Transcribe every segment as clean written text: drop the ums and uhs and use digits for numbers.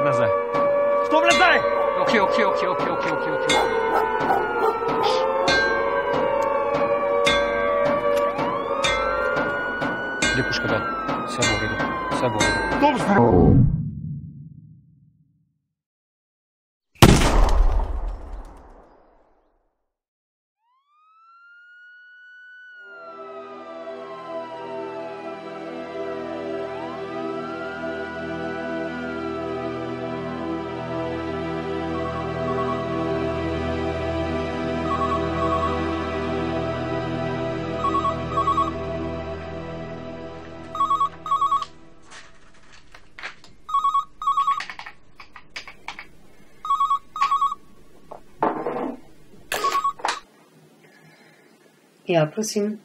Stopite nazaj. Stop nazaj! Ok. Lepuška dol, vse bo v redu. Stop zdrav! Ja, prosim.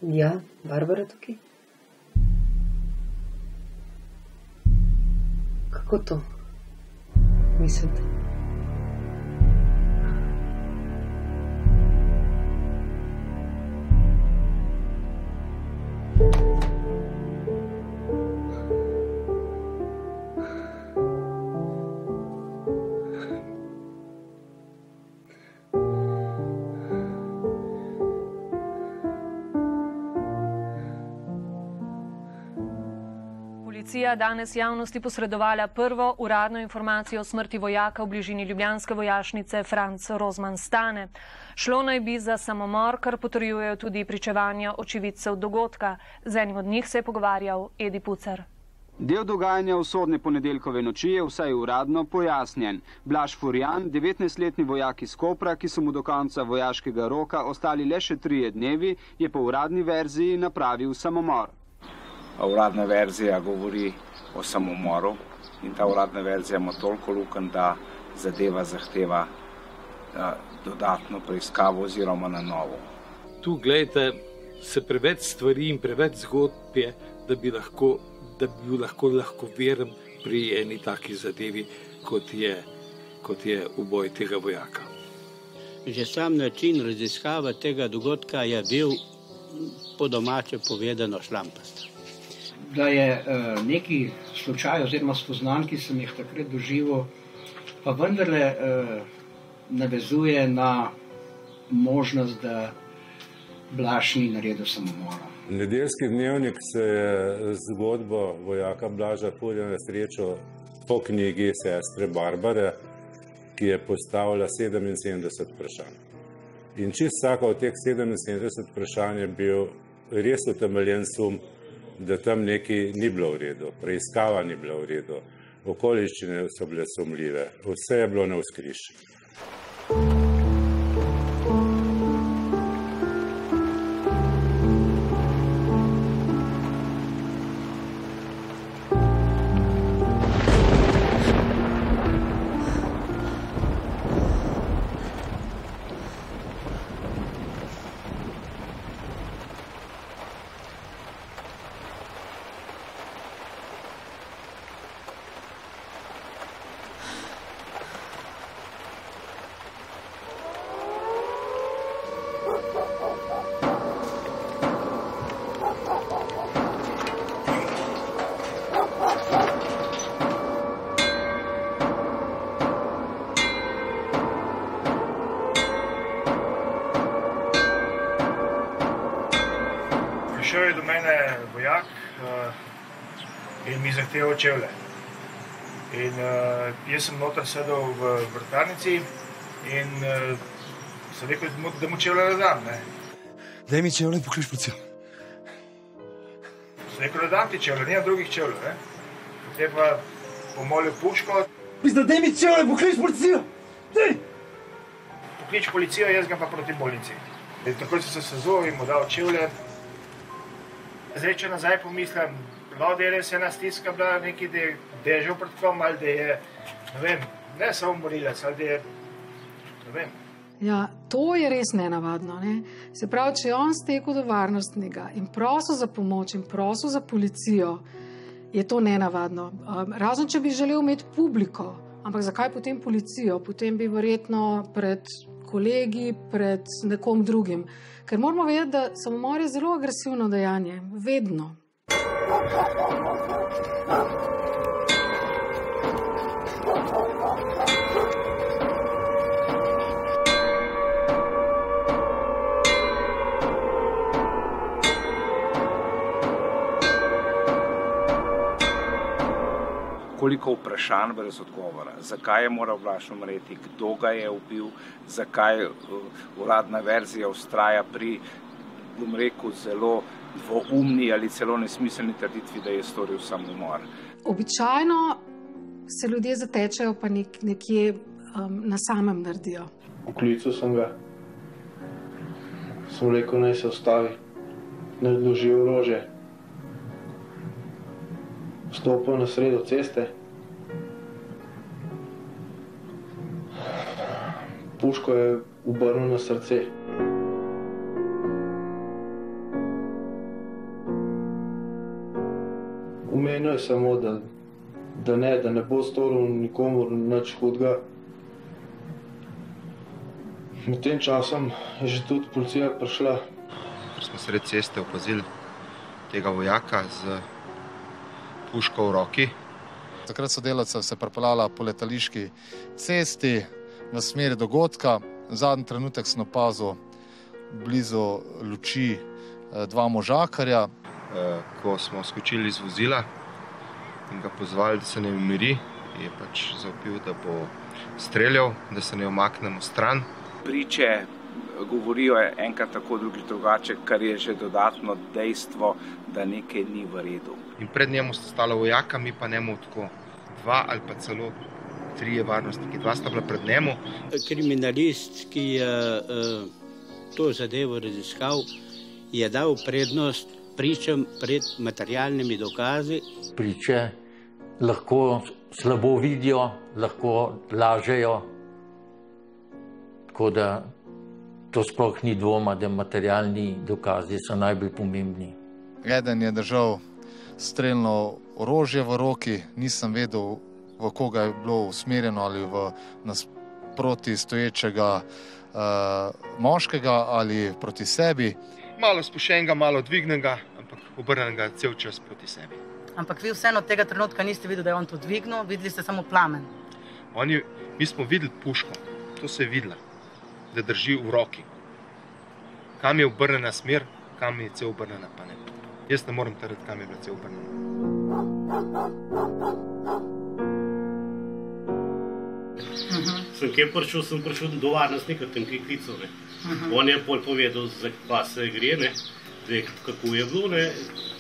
Ja, Barbara tukaj. Kako to mislite? Policija danes javnosti posredovala prvo uradno informacijo o smrti vojaka v bližini ljubljanske vojašnice Franz Rozman Stane. Šlo naj bi za samomor, kar potrjujejo tudi pričevanja očividcev dogodka. Z enim od njih se je pogovarjal Edi Pucer. Del dogajanja usodne ponedeljkove noči je vsaj uradno pojasnjen. Blaž Furjan, 19-letni vojak iz Kopra, ki so mu do konca vojaškega roka ostali le še 3 dnevi, je po uradni verziji napravil samomor. Uradna verzija govori o samomoru in ta uradna verzija ima toliko lukenj, da zadeva zahteva dodatno preiskavo oziroma na novo. Tu, gledajte, se preveč stvari in preveč zgodb je, da bi bil lahko veren pri eni taki zadevi, kot je uboj tega vojaka. Že sam način raziskave tega dogodka je bil po domače povedano šlampast. Da je neki slučaj oziroma spoznanj, ki sem jih takrat doživel, pa vendarle navezuje na možnost, da Blaž ni naredil samomora. Nedeljski dnevnik se je zgodbo vojaka Blaža Furjana srečal po knjigi sestre Barbare, ki je postavila 77 vprašanj. In čisto vsaka od teh 77 vprašanj je bil res utemeljen sum, da tam nekaj ni bilo v redu, preiskava ni bila v redu, okoliščine so bile sumljive, vse je bilo navzkriž. Prišel je do mene vojak in mi zahteval čevlje. In jaz sem noter sedel v vrtlarnici in sem rekel, da mu čevlje ne dam. Daj mi čevlje in poklič policijo. Sem rekel, da dam ti čevlje, nimam drugih čevljev. Potem pa pomolil puško. Mislim, daj mi čevlje in poklič policijo. Daj! Poklič policijo, jaz ga pa proti bolnici. Takoj sem se sezul in mu dal čevlje. Zdaj, če nazaj pomislim, da je res ena stiska bila nekaj, da je že pred kom, ali da je, ne vem, ne samo morilec, ali da je, ne vem. Ja, to je res nenavadno, ne? Se pravi, če je on stekel do varnostnega in prosil za pomoč in prosil za policijo, je to nenavadno. Razen, če bi želel imeti publiko, ampak zakaj potem policijo? Potem bi verjetno pred kolegi, pred nekom drugim. Ker moramo vedeti, da samomor je zelo agresivno dejanje, vedno. Koliko vprašanj brez odgovora, zakaj je moral Blaž umreti, kdo ga je ubil, zakaj uradna verzija vztraja pri, bom rekel, zelo dvoumni ali celo nesmiselni trditvi, da je storil samomor. Običajno se ljudje zatečejo pa nekje na samem naredijo. Poklical sem ga, sem rekel, naj se ustavi, naj odloži orožje. Stopil na sredo ceste. Puško je obrnil na srce. Omenil je samo, da ne bo storil nikomur nič hudega. Med tem časom je že tudi policija prišla. Ker smo sred ceste opazili tega vojaka z puško v roki. Takrat sodelavca se je pripeljala po letališki cesti v smeri dogodka. Zadnji trenutek sem opazil blizu luči dva možakarja. Ko smo skočili iz vozila in ga pozvali, da se ne umiri, je pač zavpil, da bo streljal, da se ne omaknemo stran. Priče govorijo enkrat tako, drugi drugače, kar je že dodatno dejstvo, da nekaj ni v redu. In pred njemu sta stala vojaka, mi pa njemu tako dva ali pa celo trije varnostniki. Dva sta bila pred njemu. Kriminalist, ki je to zadevo raziskal, je dal prednost pričam pred materialnimi dokazi. Priče lahko slabo vidijo, lahko lažejo, tako da to sploh ni dvoma, da materialni dokazi so najbolj pomembni. Eden je držal strelno orožje v roki, nisem vedel, v koga je bilo usmerjeno, ali v nasproti stoječega moškega ali proti sebi. Malo spušenega, malo dvignenega, ampak obrnenega cel čas proti sebi. Ampak vi vseeno tega trenutka niste videli, da je on to dvignil, videli ste samo plamen. Mi smo videli puško, to se je videla, da drži v roki. Kam je obrnjena smer, kam je cel obrnjena, pa ne. Jaz ne morem trditi, kam je bila cel obrnjena. Sem kje prišel, sem prišel do varnostnika, tem ki je klical. On je pol povedal, za kva se gre, kako je bilo.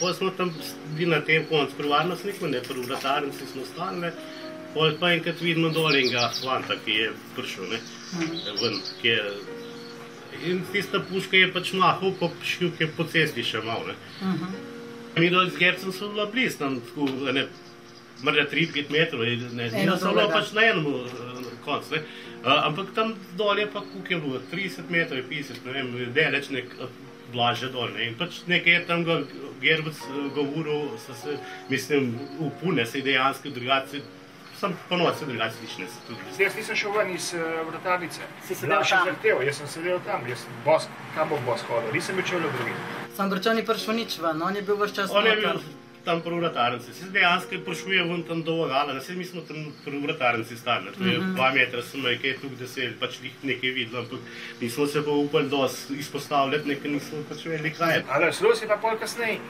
Pol smo tam bili na tem koncu pri varnostniku, pri vratarnici smo stali. Pol pa enkrat vidimo dole enega fanta, ki je prišel ven. In tista puška je pač mahal, pa šljuk je po cesti še malo. Mi dol z Gercem so bila blizu, tam tako, morda 3-5 metrov, so bila pač na enem koncu. Ampak tam dol je pa, koliko je bilo, 30 metrov, 50, ne vem, deleč nek Blaže dol. In pač nekaj je tam Gerbec govoril, mislim, upune se dejansko drugače, sem ponovno se drugače slišne. Jaz nisem šel ven iz vratarnice. Si sedel tam? Jaz sem sedel tam, kam bo boss hodil, nisem bil čel v drugi. Sandročan ni prišel nič ven, on je bil vse čas On je bil tam pri vratarnici. Se dejansko prišel je ven tam do vogala, mi smo tam pri vratarnici stali. To je 2 metra samo, kaj je tukaj, da se je pač nekaj videlo, ampak nismo se pa upali dosti izpostavljati, nekaj nismo pač vedeli kaj. Ali šlo si pa pol kasneje,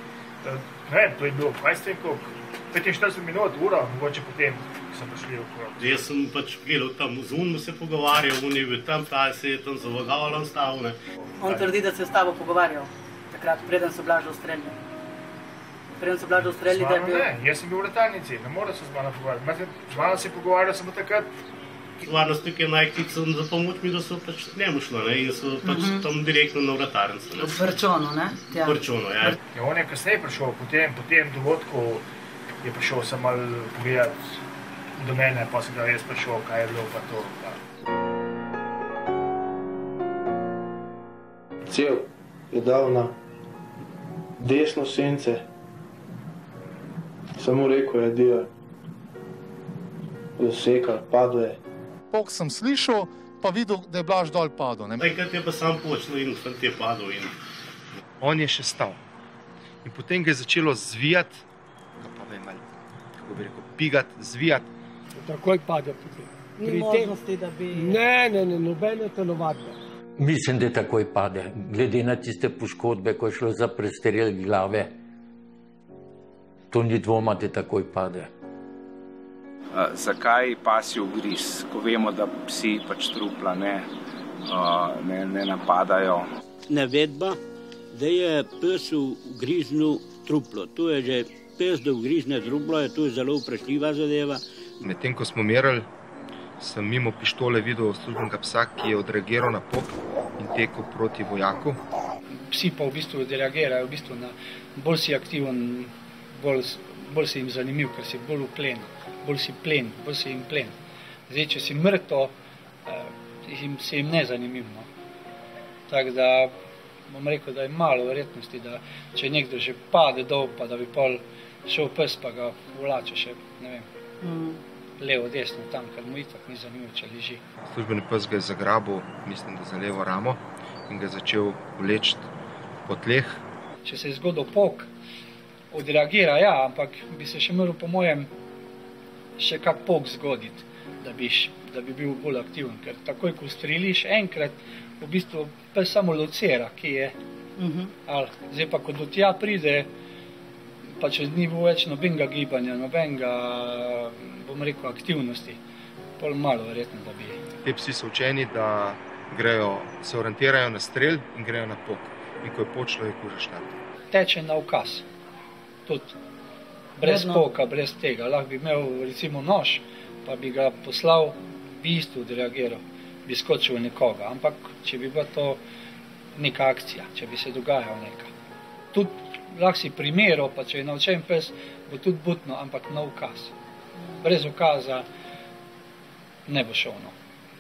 ne vem, to je bilo 45 minut, ura, mogoče potem so prišli okrog. Jaz sem pač gledal tam, z unom se pogovarjal, on je bil tam, ta se je tam za vogalom stavil. On trdi, da se je s tabo pogovarjal, takrat, preden so Blaža ustrelili. Preden so Blaža ustrelili, da je bil... Ne, jaz sem bil v vratarnici, ne more se z mano pogovarjati. Z mano se je pogovarjal samo takrat. Varnostnik je najklical za pomoč mi, da so pač njemu šlo, in so pač tam direktno na vratarnico. V Brčonu, ne? V Brčonu, ja. On je kasneje prišel, po tem dogodku je prišel sem malo pogledati do mene, pa sem ga res prišel, kaj je bilo pa to. Cev je dal na desno sence, samo rekel je, da je sekal, padel je. Pok sem slišal, pa videl, da je Blaž dol padel. Enkrat je pa sam počel in fant je padel. On je še stal. In potem ga je začelo zvijati, kako bi rekel, pigati, zvijati. Takoj pade potem. Ni možnosti, da bi... Ne, nobene telovadbe. Mislim, da takoj pade. Glede na tiste poškodbe, ko je šlo za prestrel glave, to ni dvoma, da takoj pade. Zakaj pasji ugriz? Ko vemo, da psi pač trupla ne napadajo. Navedba, da je pes ugriznil truplo. To je že pes, da ugrizne truplo, to je zelo vprašljiva zadeva. Medtem, ko smo merili, sem mimo pištole videl službenega psa, ki je odreagiral na pok in tekel proti vojaku. Psi pa v bistvu odreagirajo, bolj si aktiven, bolj si jim zanimiv, ker si bolj vplen, bolj si jim plen. Zdaj, če si mrtev, si jim ne zanimiv. No. Tako da bom rekel, da je malo verjetnosti, da če nekdo že pade dol, pa da bi pol šel pes, pa ga vlače še, ne vem, levo, desno, tam, ker mu itak ni zanimiv, če leži. Službeni pes ga je zagrabil, mislim, da za levo ramo in ga je začel vleči po tleh. Če se je zgodil pok, odreagira, ja, ampak bi se še moral po mojem še kak pok zgoditi, da bi bil bolj aktiven, ker takoj, ko streliš enkrat, v bistvu pes samo locira, ki je. Zdaj pa, ko do tja pride, pa če ni bo več nobenega gibanja, nobenega, bom rekel, aktivnosti, pol malo verjetno, da bi... Te psi so učeni, da se orientirajo na strel in grejo na pok. In ko je počlo, je kuža štati. Teče na ukaz. Tudi brez poka, brez tega. Lahko bi imel recimo nož, pa bi ga poslal, bi isto odreagiral, bi skočil nekoga. Ampak če bi bila to neka akcija, če bi se dogajal neka. Tudi lahko si primeril, pa če je naučen pes, bo tudi butno, ampak na ukaz. Brez ukaza ne bo šel. No.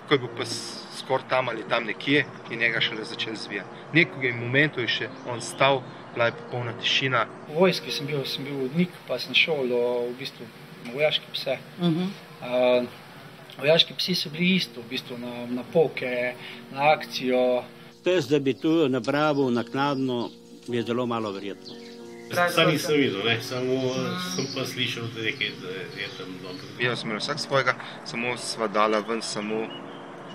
Ko je bil pes skoraj tam ali tam nekje in njega šele začel zvijati. Nekega momentu je še on stal, bila je popolna tišina. V vojski sem bil vodnik, pa sem šel v bistvu na vojaške pse. Vojaški psi so bili isto, v bistvu na poke, na akcijo. Pes, da bi to napravil naknadno, je zelo malo verjetno. Sam nisem videl, samo sem pa slišal, da je tam dobro. Jaz sem imel vsak svojega, samo sva dala ven samo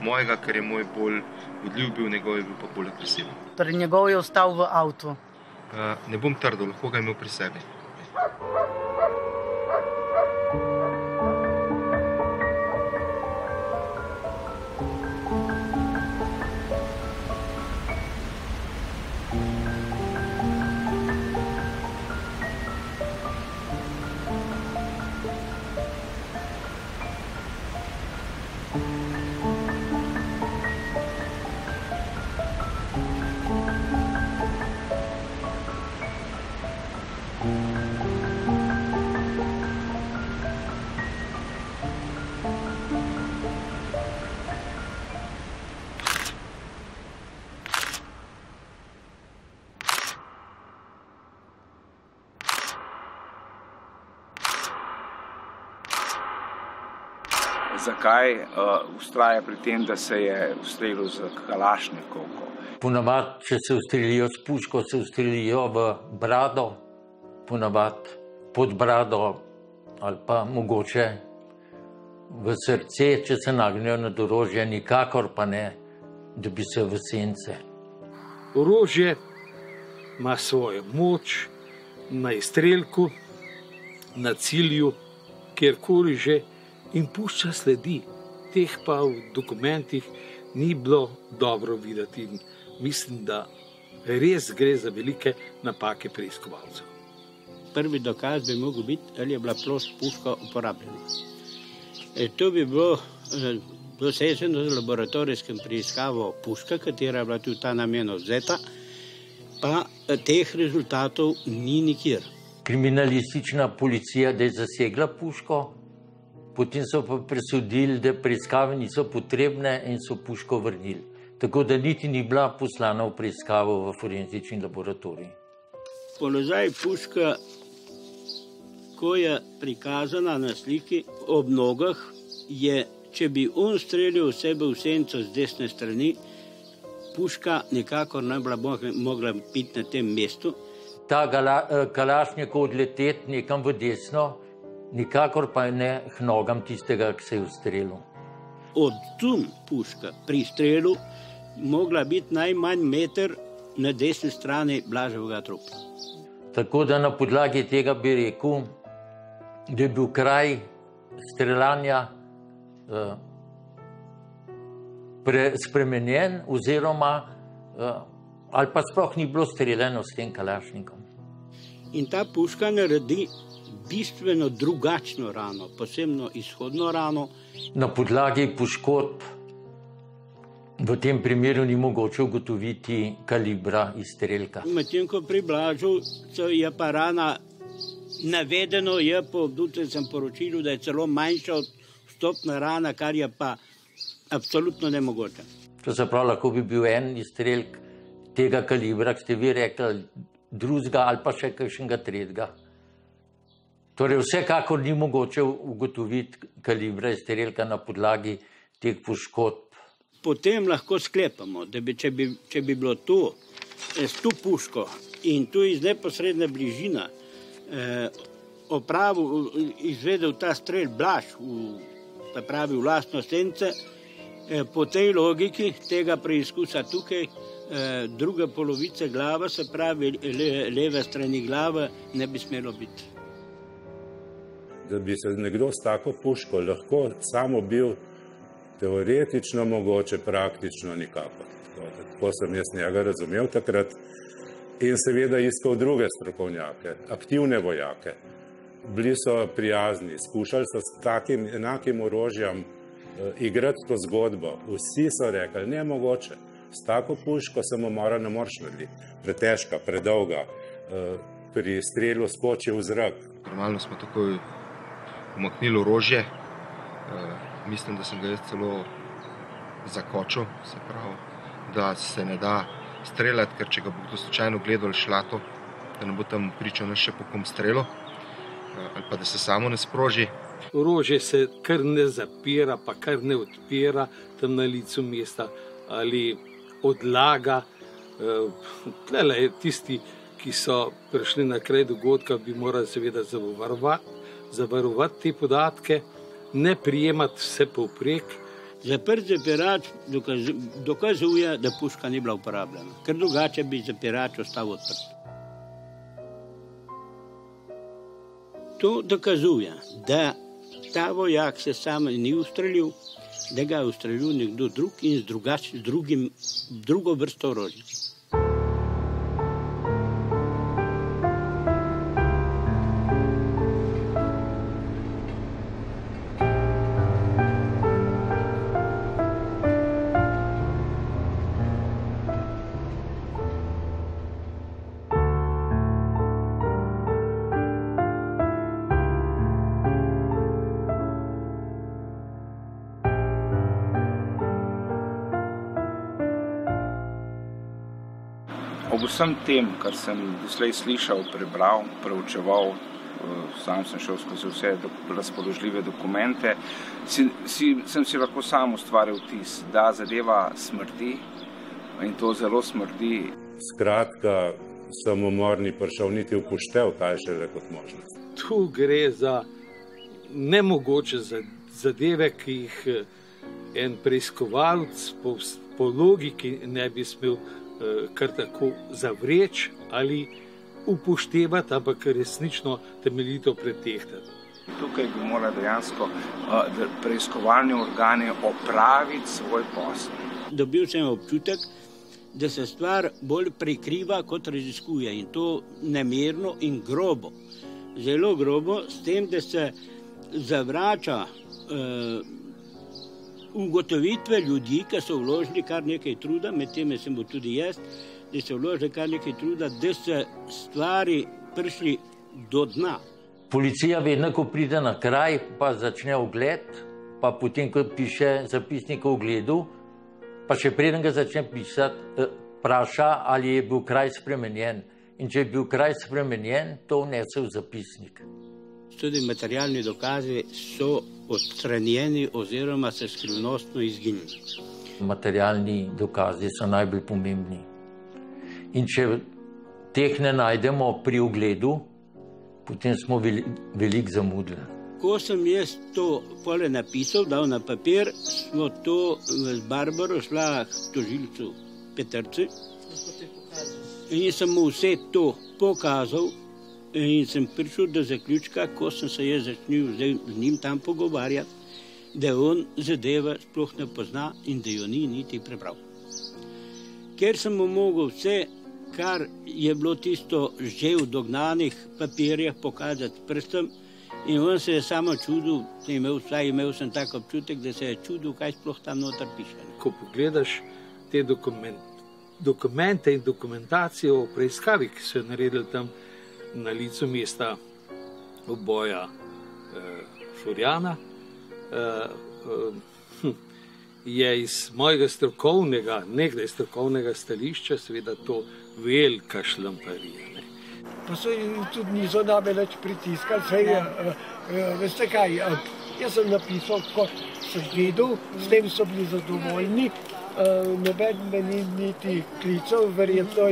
mojega, ker je moj bolj vodljiv bil, njegov je bil pa bolj agresiven. Torej njegov je ostal v avtu? Ne bom trdil, lahko ga je imel pri sebi. Zakaj vztraja pri tem, da se je ustrelil z kalašnikovko? Ponavadi, če se ustrelijo s puško, se ustrelijo v brado, ponavadi pod brado ali pa mogoče v srce, če se nagnejo nad orožje, nikakor pa ne, da bi se v sence. Orožje ima svojo moč na izstrelku, na cilju, kjerkoli že, in pušča sledi. Teh pa v dokumentih ni bilo dobro videti. Mislim, da res gre za velike napake preiskovalcev. Prvi dokaz bi mogel biti, ali je bila puška uporabljena. To bi bilo dosečeno z laboratorijskim preiskavo puška, katera je bila tudi ta namen vzeta, pa teh rezultatov ni nikjer. Kriminalistična policija, da je zasegla puško, potem so pa presodili, da preiskave niso potrebne in so puško vrnili. Tako da niti ni bila poslana v preiskavo v forenzični laboratorij. Položaj puška, ko je prikazana na sliki ob nogah, je, če bi on streljal sebe v senco z desne strani, puška nikakor ne bi mogla biti na tem mestu. ta kalašnjikov odleteti nekam v desno, nikakor pa ne k nogam tistega, ki se je ustrelil. Odzum puška pri strelu mogla biti najmanj meter na desni strani Blaževega trupa. Tako da na podlagi tega bi rekel, da je bil kraj streljanja spremenjen oziroma ali pa sploh ni bilo streljeno s tem kalašnikom. In ta puška naredi bistveno drugačno rano, posebno izhodno rano. Na podlagi poškodb v tem primeru ni mogoče ugotoviti kalibra izstrelka. Medtem ko pri Blažu je pa rana navedeno, je po obdukcijskem poročilu, da je celo manjša od vstopna rana, kar je pa absolutno nemogoče. To se pravi, lahko bi bil en izstrelk tega kalibra, ki ste vi rekli, drugega ali pa še kakšnega tretjega. Torej vsekakor ni mogoče ugotoviti kalibra izstrelka na podlagi teh poškodb. Potem lahko sklepamo, da bi, če bi bilo to s to puško in tu iz neposredne bližina izvedel ta strel Blaž, se pravi v lastno sence, po tej logiki tega preizkusa tukaj druga polovica glava, se pravi leve strani glave, ne bi smelo biti. Da bi se nekdo s tako puško lahko samo bil teoretično mogoče, praktično nikakor. Tako sem jaz njega razumel takrat in seveda iskal druge strokovnjake, aktivne vojake. Bili so prijazni, skušali so s takim enakim orožjem igrati to zgodbo. Vsi so rekli, ne mogoče, s tako puško samomora ne moreš narediti. Pretežka, predolga, pri strelu skoči v zrak. Normalno smo takoj umaknili orožje. Mislim, da sem ga jaz celo zakočil, se pravi, da se ne da streljati, ker če ga bo kdo slučajno gledal ali šlato, da ne bo tam pričal nas še po kom strelu, ali pa da se samo ne sproži. Orožje se kar ne zapira, pa kar ne odpira tam na licu mesta ali odlaga. Tlele tisti, ki so prišli na kraj dogodka, bi morali seveda zavarovati te podatke, ne prijemati vse povprek. Zaprt zapirač dokazuje, da puška ni bila uporabljena, ker drugače bi zapirač ostal odprt. To dokazuje, da ta vojak se sam ni ustrelil, da ga je ustrelil nekdo drug in z drugo vrsto orožja. Ob vsem tem, kar sem doslej slišal, prebral, preučeval, sam sem šel skozi vse razpoložljive dokumente, sem si lahko sam ustvaril vtis, da zadeva smrdi in to zelo smrdi. Skratka, samomor ni prišel niti upoštev, kaj šele kot možnost. Tu gre za nemogoče zadeve, ki jih en preiskovalec po logiki ne bi smel kar tako zavreči ali upoštevati, ampak resnično temeljito pretehtati. Tukaj bi morali dejansko preiskovalni organi opraviti svoj posel. Dobil sem občutek, da se stvar bolj prikriva, kot raziskuje, in to nemirno in grobo. Zelo grobo, s tem, da se zavrača ugotovitve ljudi, ki so vložili kar nekaj truda, med tem sem bil tudi jaz, da so vložili kar nekaj truda, da se stvari prišli do dna. Policija vedno, ko pride na kraj, pa začne ogled, pa potem, ko piše zapisnik o ogledu, pa še preden ga začne pisati, vpraša, ali je bil kraj spremenjen. In če je bil kraj spremenjen, to vnese v zapisnik. Tudi materialni dokazi so odstranjeni oziroma se skrivnostno izginili. Materialni dokazi so najbolj pomembni. In če teh ne najdemo pri ogledu, potem smo veliko zamudili. Ko sem jaz to pole napisal, dal na papir, smo to z Barbaro šla k tožilcu Petrci in sem mu vse to pokazal in sem prišel do zaključka, ko sem se jaz začel z njim tam pogovarjati, da on zadeva sploh ne pozna in da jo ni niti prebral. Ker sem mu mogel vse, kar je bilo tisto že v dognanih papirjah pokazati s prstom, in on se je samo čudil, imel sem tak občutek, da se je čudil, kaj sploh tam noter piše. Ko pogledaš te dokumente in dokumentacijo o preiskavi, ki so jo naredili tam na licu mesta uboja Florjana, je iz mojega strokovnega, nekdaj strokovnega stališča seveda to velika šlamparija. Pa so tudi niso name več pritiskali, veste kaj, jaz sem napisal, kot sem vedel, s tem so bili zadovoljni, noben me ni niti klical, verjetno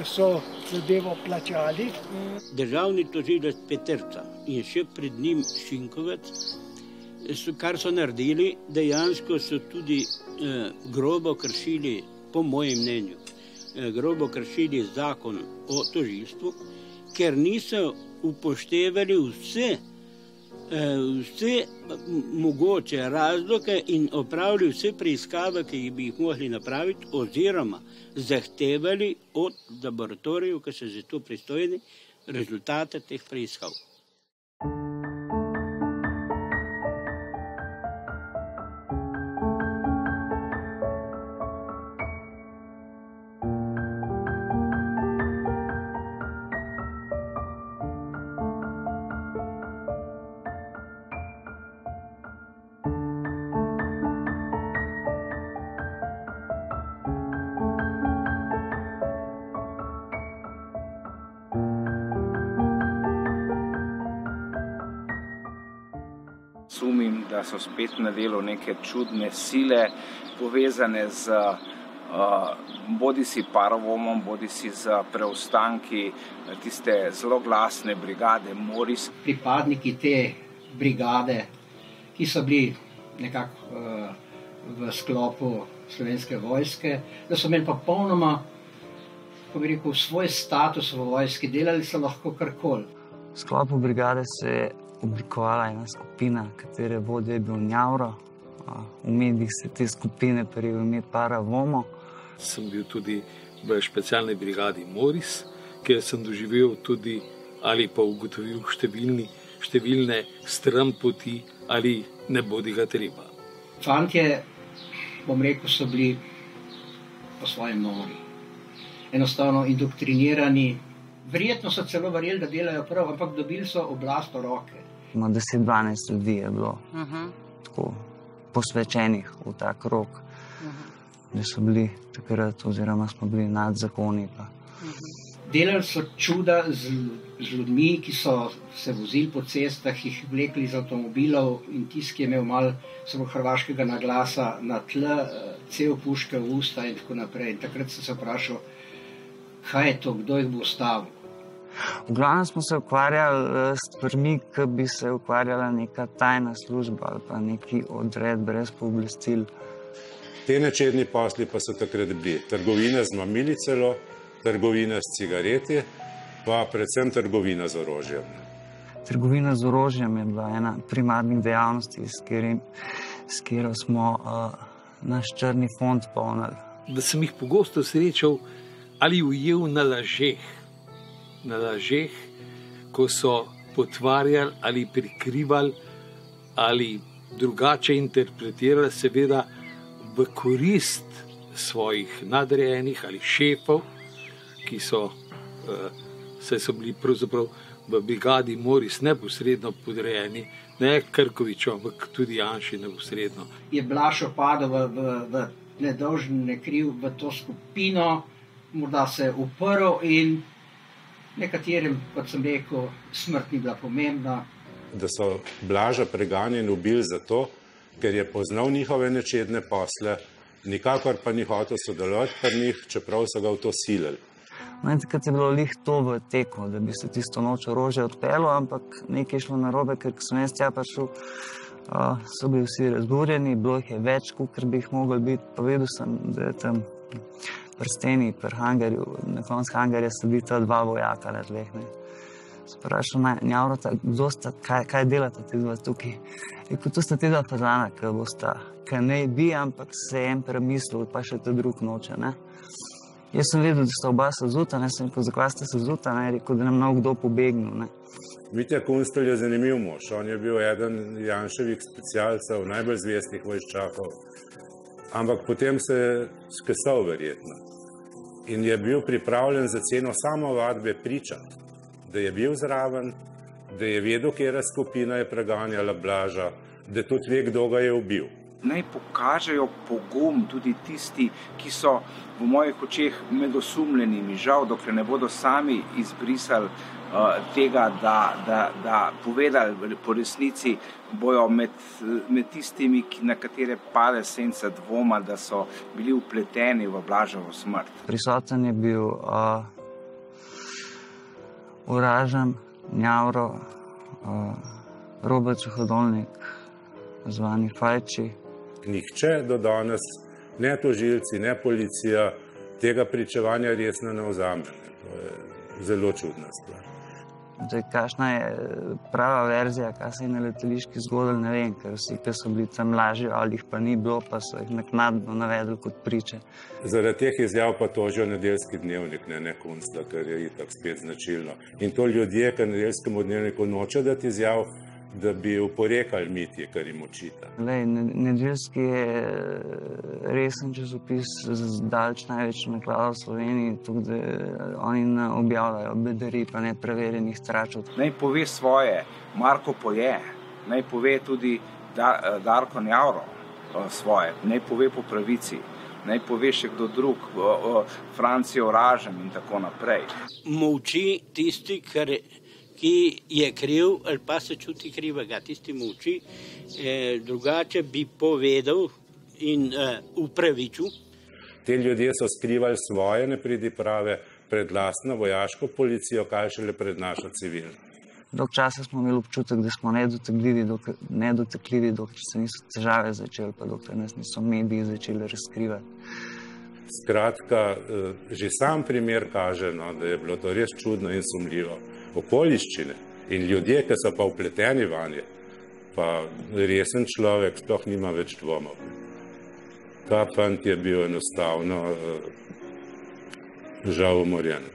so zadevo plačali. Državni tožilec Peterca in še pred njim Šinkovec, kar so naredili, dejansko so tudi grobo kršili, po mojem mnenju, grobo kršili zakon o tožilstvu, ker niso upoštevali vse mogoče razloge in opravili vse preiskave, ki bi jih mogli napraviti, oziroma zahtevali od laboratorijev, ki so za to pristojni, rezultate teh preiskav. Sumim, da so spet na delu neke čudne sile, povezane z bodisi paravomom, bodisi z preostanki tiste zelo glasne brigade Moris. Pripadniki te brigade, ki so bili nekako v sklopu Slovenske vojske, da so imeli popolnoma, ko bi rekel, svoj status v vojski, delali so lahko karkoli. V sklopu brigade se je oblikovala ena skupina, katere vodja je bil Njavro. V medijih se te skupine prijel ime Paravomo. Sem bil tudi v specialni brigadi Moris, kjer sem doživel tudi ali pa ugotovil številne stranpoti ali ne bodi ga treba. Fantje, bom rekel, so bili po svojem nori. Enostavno indoktrinirani. Verjetno so celo verjeli, da delajo prav, ampak dobili so oblast v roke. 10-12 ljudi je bilo tako posvečenih v ta krog, da so bili takrat, oziroma smo bili nad zakoni. Delali so čuda z ljudmi, ki so se vozili po cestah, jih vlekli iz avtomobilov in tisti, ki je imel malo hrvaškega naglasa na tle, cel puške v usta in tako naprej. In takrat sem se vprašal, kaj je to, kdo jih bo ustavil. V glavnem smo se ukvarjali s stvarmi, ki bi se ukvarjala neka tajna služba ali pa neki odred brez pooblastil. Te nečedni posli pa so takrat bili trgovine z mamili celo, trgovine s cigareti, pa predvsem trgovina z orožjem. Trgovina z orožjem je bila ena primarnih dejavnosti, s katero smo naš črni fond polnili. Da sem jih pogosto srečal ali ujel na lažeh, ko so potvarjali ali prikrivali ali drugače interpretirali, seveda v korist svojih nadrejenih ali šefov, ki so, saj so bili pravzaprav v brigadi Moris neposredno podrejeni, ne Krkoviču, ampak tudi Janši neposredno. Je Blašo padel v nedolžen, nekriv v to skupino, morda se je uprl in nekaterim, kot sem rekel, smrt ni bila pomembna. Da so Blaža preganjeni ubili zato, ker je poznal njihove nečedne posle, nikakor pa ni hotel sodelovati pri njih, čeprav so ga v to silili. No in takrat je bilo lih to v teku, da bi se tisto noč orožje odpelo, ampak nekaj je šlo narobe, ker ko sem jaz tja prišel, so bili vsi razburjeni, bilo jih je več, kot bi jih mogli biti, pa vedel sem, da je tam pri steni, pri hangarju, na koncu hangarja sedita 2 vojaka na tleh. Sprašal Njavrota, kdo sta, kaj delata ti dva tukaj? Rekel, to sta ti dva fazana, ki ne bi, ampak se je en premislil, pa še ta drug noče. Jaz sem vedel, da sta oba sezuta, sem rekel, zakaj sta sezuta, rekel, da nam ne bo kdo pobegnil. Mitja Kunstelj je zanimiv mož. On je bil eden Janševih specialcev, najbolj zvestih vojščakov. Ampak potem se je skesal verjetno. In je bil pripravljen za ceno samovadbe pričati, da je bil zraven, da je vedel, katera skupina je preganjala Blaža, da tudi ve, kdo ga je ubil. Naj pokažejo pogum tudi tisti, ki so v mojih očeh med osumljenimi. Žal, dokler ne bodo sami izbrisali tega, da povedali po resnici, bojo med tistimi, na katere pade senca dvoma, da so bili vpleteni v Blaževo smrt. Prisoten je bil Uražem, Njavro, Robert Suhodolnik, zvani Fajči. Nihče do danes, ne tožilci, ne policija, tega pričevanja resno ne vzame. To je zelo čudna stvar. Kakšna je prava verzija, kaj se je na letališki zgodilo, ne vem, ker vsi, ki so bili tam lažji ali jih pa ni bilo, pa so jih naknadno navedli kot priče. Zaradi teh izjav pa tožijo Nedeljski dnevnik, ne Kunstla, ker je itak spet značilno. In to ljudje, ki Nedeljskemu dnevniku noče dati izjav, da bi oporekali Mitji, kar jim očita. Nedeljski je resen časopis z daleč največjo naklado v Sloveniji, tudi da oni ne objavljajo bedari pa nepreverjenih tračev. Naj pove svoje, Marko Poje, naj pove tudi Darko Njavro svoje, naj pove po pravici, naj pove še kdo drug, Francijo Ražem in tako naprej. Molči tisti, ki je kriv ali pa se čuti krivega, tisti molči, drugače bi povedal in upravičil. Te ljudje so skrivali svoje nepridiprave pred lastno vojaško policijo, kaj šele pred našo civilno. Dolg časa smo imeli občutek, da smo nedotakljivi, dokler se niso težave začeli, pa dokler nas niso mediji začeli razkrivati. Skratka, že sam primer kaže, da je bilo to res čudno in sumljivo. Okoliščine in ljudje, ki so pa vpleteni vanje, pa resen človek sploh nima več dvomov. Ta fant je bil enostavno žal umorjen.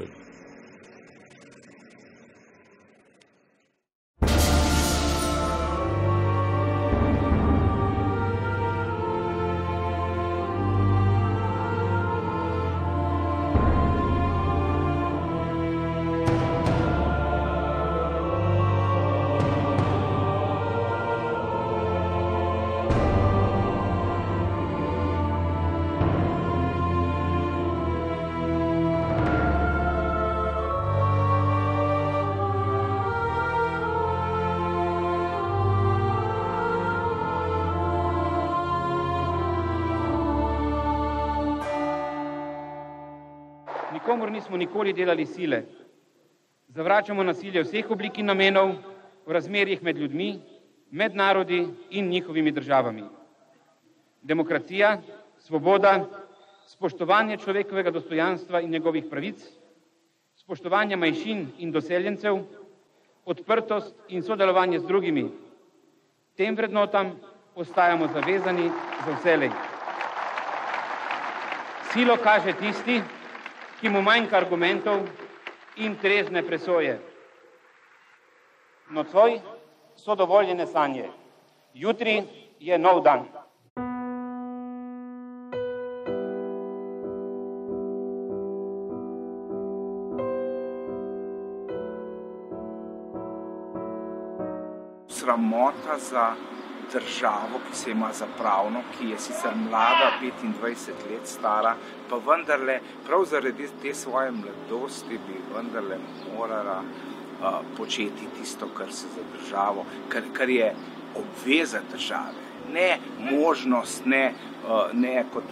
Nikomur nismo nikoli delali sile. Zavračamo nasilje vseh oblik in namenov v razmerjih med ljudmi, med narodi in njihovimi državami. Demokracija, svoboda, spoštovanje človekovega dostojanstva in njegovih pravic, spoštovanje manjšin in doseljencev, odprtost in sodelovanje z drugimi. Tem vrednotam ostajamo zavezani za vselej. Silo kaže tisti, ki mu manjka argumentov in trezne presoje. Nocoj so dovoljene sanje. Jutri je nov dan. Sramota za državo, ki se ima za pravno, ki je sicer mlada, 25 let stara, pa vendarle, prav zaradi te svoje mladosti bi vendarle morala početi tisto, kar se za državo, kar je obveza države. Ne možnost, ne kot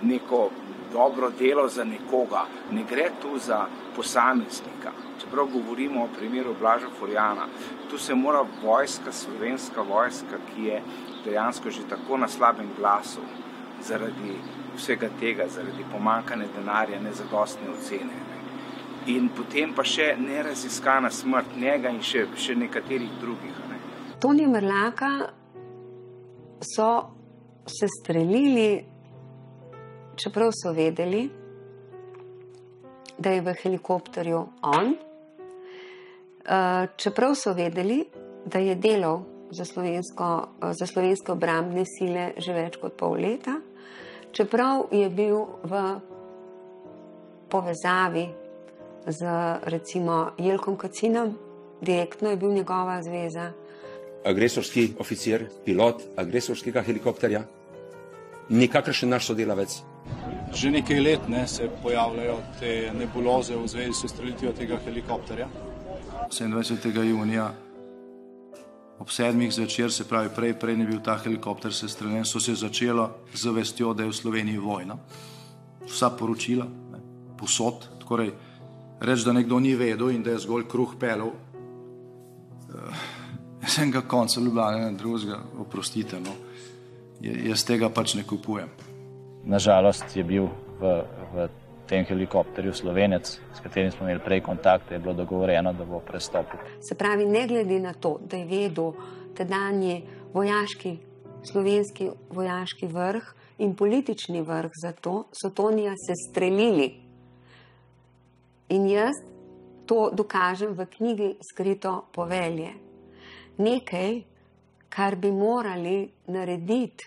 neko dobro delo za nekoga, ne gre tu za posameznika. Čeprav govorimo o primeru Blaža Furjana, tu se mora vojska, slovenska vojska, ki je dejansko že tako na slabem glasu zaradi vsega tega, zaradi pomankanja denarja, nezadostne ocene. In potem pa še neraziskana smrt njega in še nekaterih drugih. Tonija Mrlaka so se strelili, čeprav so vedeli, da je v helikopterju on, čeprav so vedeli, da je delal za slovenske obrambne sile že več kot pol leta, čeprav je bil v povezavi z recimo Jelkom Kacinom, direktno je bil njegova zveza. Agresorski oficir, pilot agresorskega helikopterja, nikakršen naš sodelavec. Že nekaj let se pojavljajo te nebuloze v zvezi s ustrelitvijo tega helikopterja. 27. junija ob 7. zvečer, se pravi prej ne bil ta helikopter sestreljen, so se začelo z vestjo, da je v Sloveniji vojna. Vsa poročila, posod, torej reči, da nekdo ni vedel in da je zgolj kruh pelov, jaz enega konca Ljubljane, drugega, oprostite, jaz tega pač ne kupujem. Nažalost je bil v tem helikopterju Slovenec, s katerim smo imeli prej kontakte, je bilo dogovorjeno, da bo prestopil. Se pravi, ne glede na to, da je vedel tedanji slovenski vojaški vrh in politični vrh za to, so Tonija se strelili. In jaz to dokažem v knjigi Skrito povelje. Nekaj, kar bi morali narediti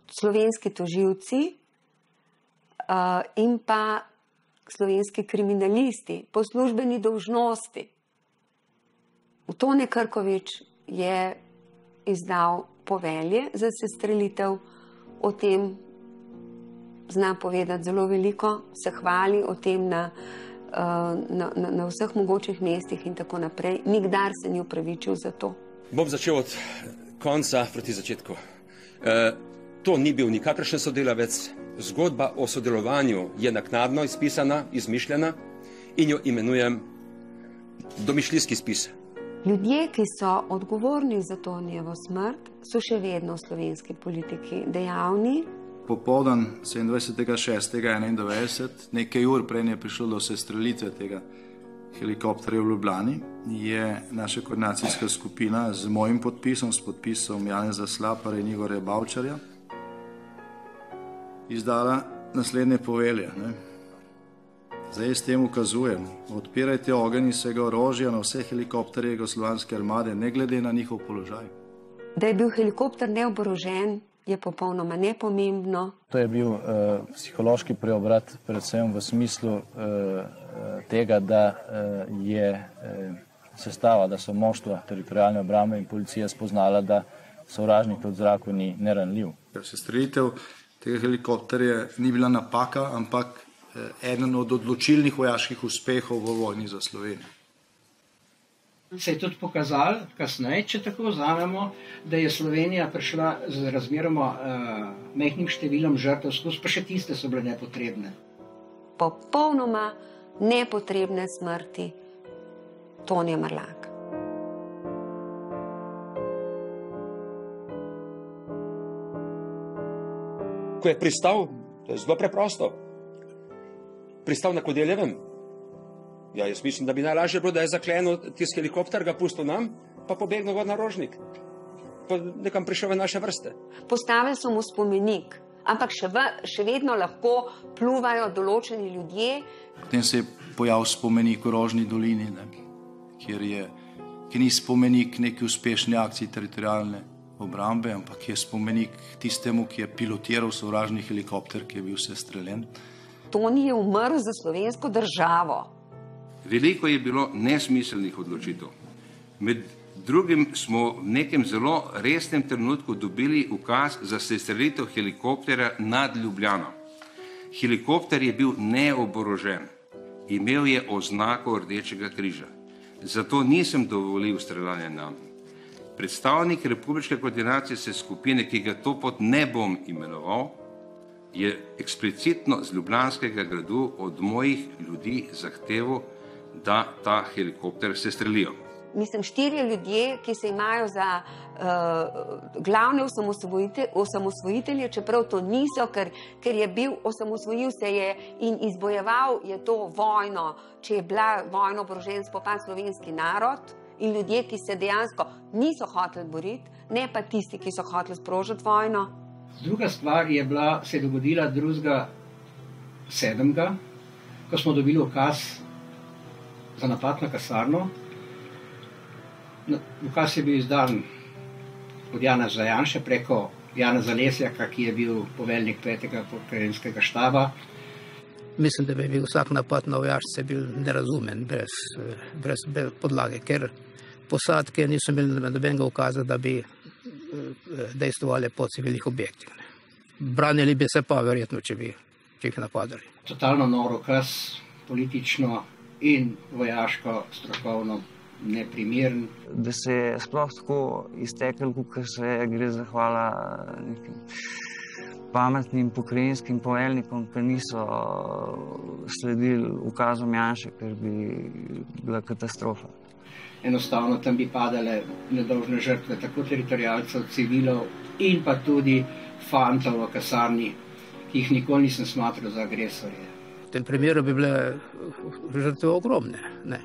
slovenski tožilci in pa slovenski kriminalisti po službeni dolžnosti. Tone Krkovič je izdal povelje za sestrelitev, o tem zna povedati zelo veliko, se hvali o tem na vseh mogočih mestih in tako naprej. Nikdar se ni upravičil za to. Bom začel od konca proti začetku. To ni bil nikakršen sodelavec. Zgodba o sodelovanju je naknadno izpisana, izmišljena in jo imenujem domišljijski spis. Ljudje, ki so odgovorni za Tonijevo smrt, so še vedno v slovenski politiki dejavni. Popoldan 27.6.91, nekaj ur prej je prišlo do sestrelitve tega helikopterja v Ljubljani, je naša koordinacijska skupina z mojim podpisom, s podpisom Janeza Slaparja in Igorja Bavčarja, izdala naslednje povelje. Zdaj s tem ukazujem, odpirajte ogenj iz vsega orožja na vse helikopterje Jugoslovanske armade, ne glede na njihov položaj. Da je bil helikopter neoborožen, je popolnoma nepomembno. To je bil psihološki preobrat, predvsem v smislu tega, da je sestava, da so moštva teritorialne obrambe in policija spoznala, da sovražnik v zraku ni neranljiv. Sestrelitev tega helikopterja ni bila napaka, ampak eden od odločilnih vojaških uspehov v vojni za Slovenijo. Se je tudi pokazalo kasneje, če tako vzamemo, da je Slovenija prišla z razmeroma majhnim številom žrtev skozi, pa še tiste so bile nepotrebne. Popolnoma nepotrebne smrti Tonija Mrlaka. Ko je pristal, to je zelo preprosto, pristal na Kodeljevem. Ja, jaz mislim, da bi najlažje bilo, da je zaklenil tisti helikopter, ga pustil nam, pa pobegnil gor na Rožnik. Pa nekam prišel v naše vrste. Postavili so mu spomenik, ampak še vedno lahko pluvajo določeni ljudje. Potem se je pojavil spomenik v Rožni dolini, ki ni spomenik neki uspešni akciji teritorialne obrambe, ampak je spomenik tistemu, ki je pilotiral sovražni helikopter, ki je bil sestreljen. Toni je umrl za slovensko državo. Veliko je bilo nesmiselnih odločitev. Med drugim smo v nekem zelo resnem trenutku dobili ukaz za sestrelitev helikoptera nad Ljubljano. Helikopter je bil neoborožen, imel je oznako Rdečega križa. Zato nisem dovolil streljanja nam. Predstavnik Republiške koordinacijske skupine, ki ga to pot ne bom imenoval, je eksplicitno z Ljubljanskega gradu od mojih ljudi zahteval, da ta helikopter sestrelijo. Mislim, 4 ljudje, ki se imajo za glavne osamosvojitelje, čeprav to niso, ker je bil, osamosvojil se je in izbojeval je to vojno, če je bila vojno oborožen spopad slovenski narod in ljudje, ki se dejansko niso hoteli boriti, ne pa tisti, ki so hoteli sprožiti vojno. Druga stvar se je dogodila 2.7., ko smo dobili ukaz za napad na kasarno. Ukaz je bil izdan od Janeza Janše preko Janeza Lesjaka, ki je bil poveljnik 5. pokrajinskega štaba. Mislim, da bi bil vsak napad na vojašce bil nerazumen, brez podlage, ker posadke niso imeli nobenega ukaza, da bi dejstvovali po civilnih objektih. Branili bi se pa verjetno, če bi jih napadali. Totalno nor ukaz, politično in vojaško, strokovno neprimeren. Da se je sploh tako iztekel, kot se gre zahvala nekim pametnim pokrajinskim poveljnikom, ki niso sledili ukazom Janše, ker bi bila katastrofa. Enostavno tam bi padale nedolžne žrtve, tako teritorialcev, civilov in pa tudi fantov v kasarni, ki jih nikoli nisem smatral za agresorje. V tem primeru bi bile žrtve ogromne, ne.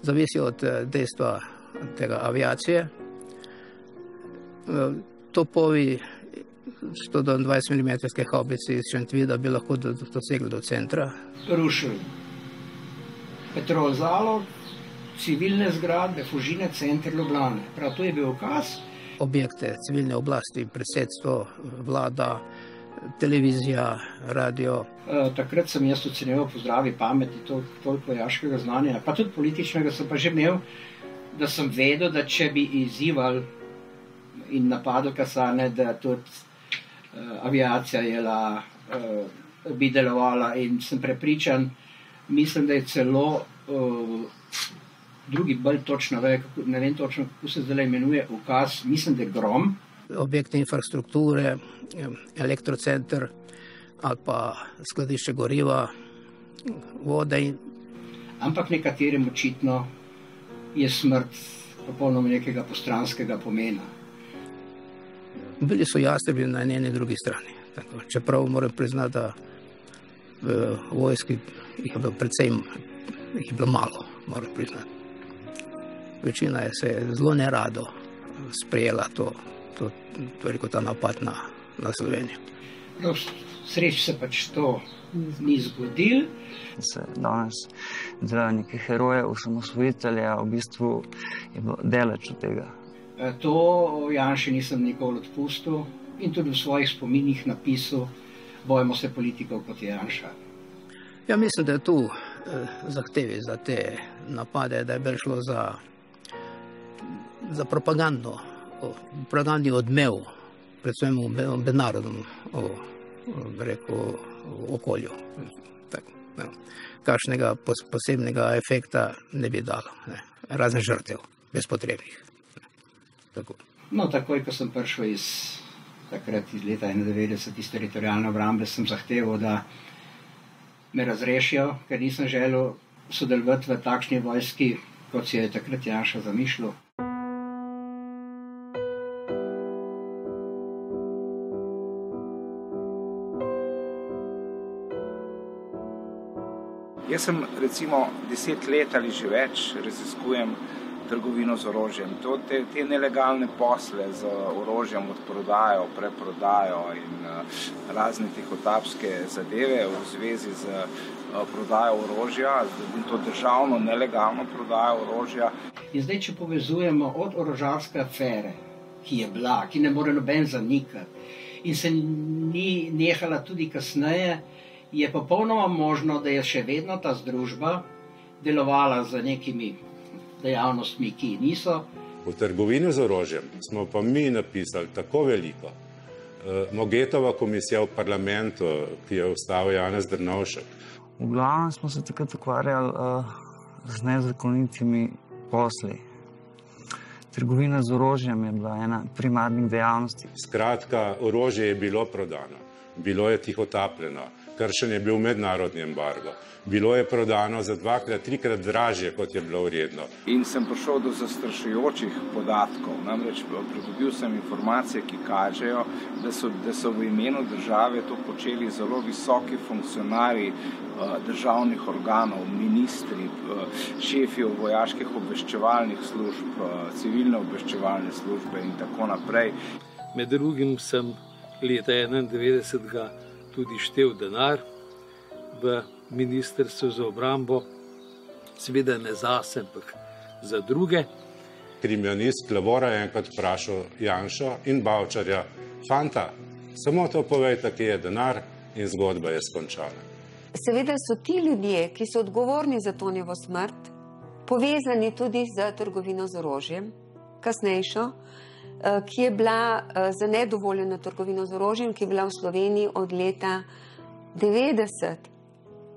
Zavisi od dejstva tega aviacije. Topovi 122 mm haubice iz Šentvida bi lahko dosegli do centra. Rušil Petrol Zalog, civilne zgradbe, Fužine, center Ljubljane. Prav to je bil ukaz. Objekte civilne oblasti, predsedstvo, vlada, televizija, radio. Takrat sem jaz ocenjeval po zdravi pameti toliko vojaškega znanja, pa tudi političnega sem pa že imel, da sem vedel, da če bi izzival in napadel kasarne, da tudi aviacija bi delovala in sem prepričan, mislim, da je celo drugi bolj točno ve, ne vem točno, kako se zdaj imenuje ukaz, mislim, da je Grom. Objekte infrastrukture, elektrocenter ali pa skladišče goriva, vode. Ampak nekaterim očitno je smrt popolnoma nekega postranskega pomena. Bili so jastrebi na eni in drugi strani. Tako, čeprav moram priznati, da v vojski jih je bilo predvsem malo, moram priznati. Večina se je zelo nerado sprejela ta napad na Slovenijo. No, sreč se pač to ni zgodil. Se danes dela neke heroje, osamosvojitelja, v bistvu je bilo daleč od tega. To Janši nisem nikoli odpustil in tudi v svojih spominih napisal, bojimo se politikov kot je Janša. Ja, mislim, da je tu zahtevi za te napade, da je bilo šlo za propagandni odmev, predvsem v mednarodnem okolju. Kakšnega posebnega efekta ne bi dalo, razen žrtev, brezpotrebnih. No, takoj, ko sem prišel iz leta 1991 iz teritorialne obrambe, sem zahteval, da me razrešijo, ker nisem želel sodelovati v takšni vojski, kot si je takrat Janša zamišljal. Jaz sem recimo 10 let ali že več raziskujem trgovino z orožjem. Te nelegalne posle z orožjem odprodajo, preprodajo in razne tihotapske zadeve v zvezi z prodajo orožja, in to državno nelegalno prodajo orožja. In zdaj, če povezujemo od orožarske afere, ki je bila, ki ne more noben zanikati in se ni nehala tudi kasneje, je popolnoma možno, da je še vedno ta združba delovala z nekimi dejavnostmi, ki niso. V trgovini z orožjem smo pa mi napisali tako veliko. Mogetova komisija v parlamentu, ki je ustavil Janez Drnovšek. V glavnem smo se takrat ukvarjali z nezakonitimi posli. Trgovina z orožjem je bila ena primarnih dejavnosti. Skratka, orožje je bilo prodano. bilo je tihotapljeno, kršen je bil mednarodni embargo, bilo je prodano za 2-krat, 3-krat dražje, kot je bilo vredno. In sem prišel do zastrašujočih podatkov. Namreč pridobil sem informacije, ki kažejo, da so v imenu države to počeli zelo visoki funkcionarji državnih organov, ministri, šefi vojaških obveščevalnih služb, civilne obveščevalne službe in tako naprej. Med drugim sem leta 1991 tudi štel denar v Ministrstvu za obrambo, seveda ne zase, ampak za druge. Kriminalist Klavora je enkrat vprašal Janšo in Bavčarja: fanta, samo to povejte, kje je denar, in zgodba je skončana. Seveda so ti ljudje, ki so odgovorni za Tonijevo smrt, povezani tudi z trgovino z orožjem, kasnejšo, ki je bila za nedovoljeno trgovino z orožjem, ki je bila v Sloveniji od leta 90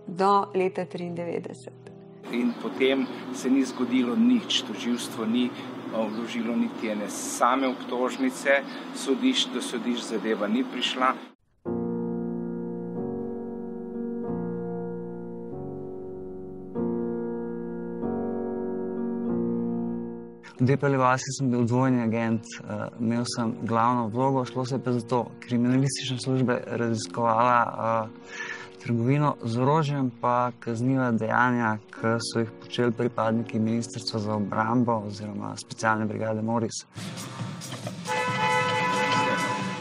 do leta 93. In potem se ni zgodilo nič, tožilstvo ni vložilo niti ene same obtožnice, do sodišč zadeva ni prišla. V Depeli vasi sem bil dvojni agent, imel sem glavno vlogo, šlo se je pa za to, kriminalistične službe raziskovala trgovino z orožjem pa kazniva dejanja, ki so jih počeli pripadniki Ministrstva za obrambo oziroma specialne brigade Moris.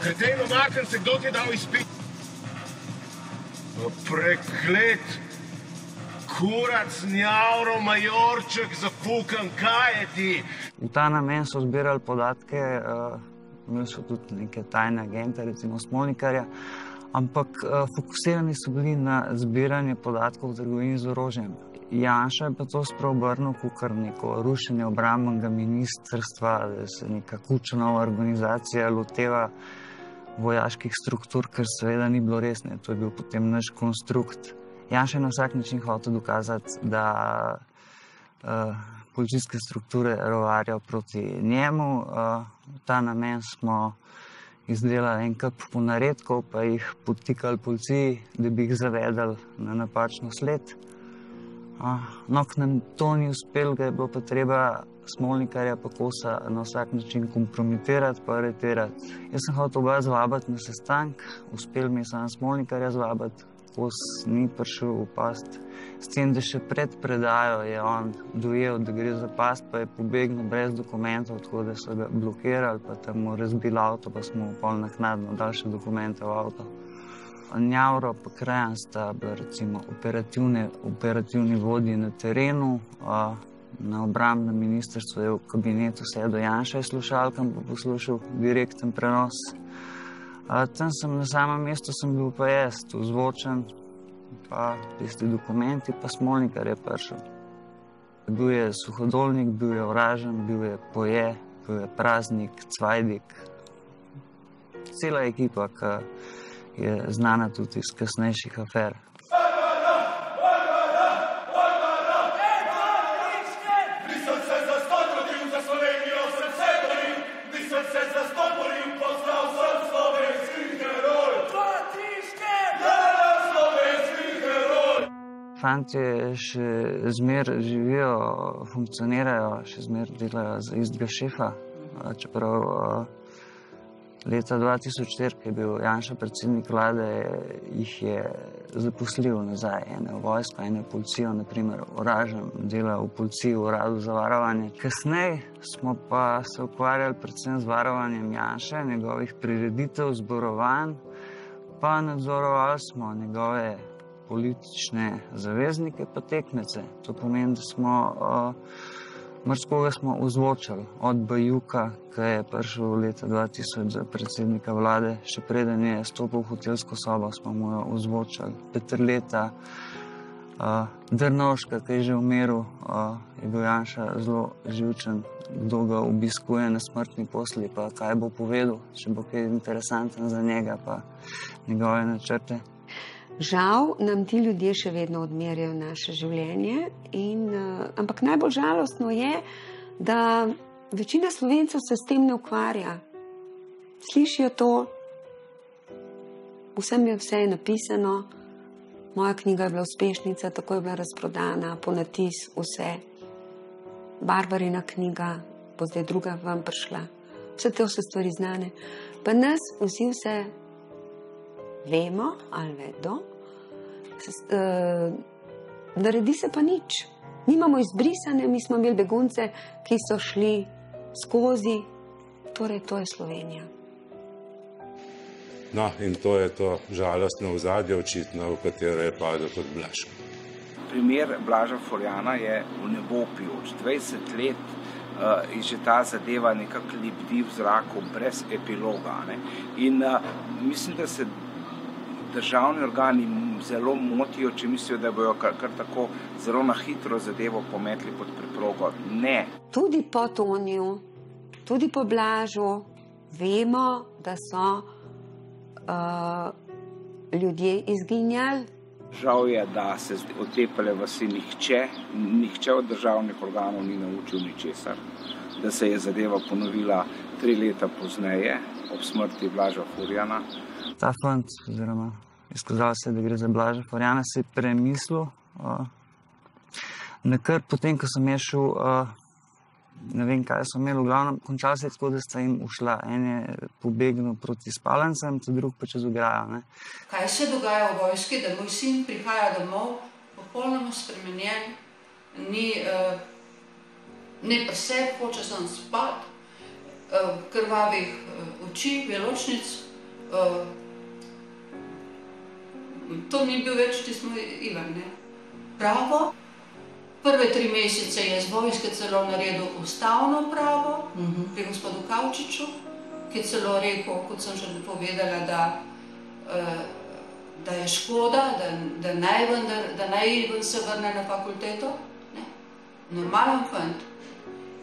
Katero makar se, kdo ti je dal izpit? Preklet! Kurac, njavro, majorček, zafukan, kaj je ti? V ta namen so zbirali podatke, imeli so tudi neke tajne agente, recimo Smolnikarja, ampak fokusirani so bili na zbiranje podatkov v trgovini z orožjem. Janša je pa to spreobrnil kakor neko rušenje obrambnega ministrstva, da se neka Kučanova organizacija loteva vojaških struktur, kar seveda ni bilo res, to je bil potem naš konstrukt. Janša je na vsak način hotel dokazati, da policijske strukture rovarijo proti njemu. V ta namen smo izdelali en kup ponaredkov, pa jih podtikali policiji, da bi jih zavedali na napačno sled. No, k nam to ni uspelo, ga je bilo pa treba Smolnikarja pa Kosa na vsak način kompromitirati pa aretirati. Jaz sem hotel oba zvabiti na sestank, uspel mi je samo Smolnikarja zvabiti, Kos ni prišel v past. S tem, da še pred predajo je on dojel, da gre za past, pa je pobegnil brez dokumentov, tako da so ga blokirali, pa tam mu razbili avto, pa smo pol naknadno dali še dokumente v avto. Njavro pa Krajan sta bila recimo operativni vodji na terenu, na obrambnem ministrstvu je v kabinetu sedel Janša, je slušalkam pa poslušal direkten prenos. Tam sem na samem mestu sem bil pa jaz, ozvočen, pa tisti dokumenti, pa Smolnikar je prišel. Bil je Suhodolnik, bil je Oražen, bil je Poje, bil je Praznik, Cvajdik. Cela ekipa, ki je znana tudi iz kasnejših afer. Fantje še zmeraj živijo, funkcionirajo, še zmeraj delajo za istega šefa, čeprav leta 2004, ko je bil Janša predsednik vlade, jih je zaposlil nazaj, ene v vojsko, ene v policijo, naprimer Oražen dela v policiji v uradu za varovanje. Kasneje smo pa se ukvarjali predvsem z varovanjem Janše, njegovih prireditev, zborovanj, pa nadzorovali smo njegove politične zaveznike pa tekmece. To pomeni, da smo marskoga smo ozvočali. Od Bajuka, ki je prišel leta 2000 za predsednika vlade, še preden je stopil v hotelsko sobo, smo mu jo ozvočali. Peterleta, Drnovška, ki je že umrl, je bil Janša zelo živčen, kdo ga obiskuje na smrtni posli, pa kaj bo povedal, če bo kaj interesanten za njega, pa njegove načrte. Žal nam ti ljudje še vedno odmerjajo naše življenje, ampak najbolj žalostno je, da večina Slovencev se s tem ne ukvarja. Slišijo to, vsem je vse napisano, moja knjiga je bila uspešnica, tako je bila razprodana, ponatis, vse. Barbarina knjiga, bo zdaj druga vam prišla. Vse te so stvari znane. Pa nas vsi vse vemo ali vedo, naredi se pa nič. Nimamo izbrisane, mi smo imeli begunce, ki so šli skozi, torej to je Slovenija. No, in to je to žalostno ozadje očitno, v katero je padel tudi Blaž. Primer Blaža Furjana je v nebo pijoč. 20 let je že ta zadeva nekako lebdi v zraku brez epiloga. Ne? In mislim, da se državni organi zelo motijo, če mislijo, da bojo kar tako zelo na hitro zadevo pometli pod preprogo. Ne. Tudi po Toniju, tudi po Blažu vemo, da so ljudje izginjali. Žal je, da se od Tepele vasi nihče od državnih organov ni naučil ničesar, da se je zadeva ponovila 3 leta pozneje, ob smrti Blaža Furjana. Ta fant, oziroma izkazalo se, da gre za Blaža Furjana, si je premislil, nekar potem, ko sem je šel, ne vem, kaj so imeli, v glavnem, končalo se je tako, da sta jim ušla. En je pobegnil proti spalnicam, drug pa čez ograjo. Ne. Kaj se dogaja v vojski, da moj sin prihaja domov, popolnoma spremenjen, ni pri sebi, hoče sam spat, krvavih oči, beločnic. To ni bil več tisti moj Ivan, ne. Pravo. Prve 3 mesece je z vojske celo naredil ustavno pravo pri gospodu Kavčiču, ki je celo rekel, kot sem že povedala, da je škoda, da naj Ivan se vrne na fakulteto. Ne? Normalen fant.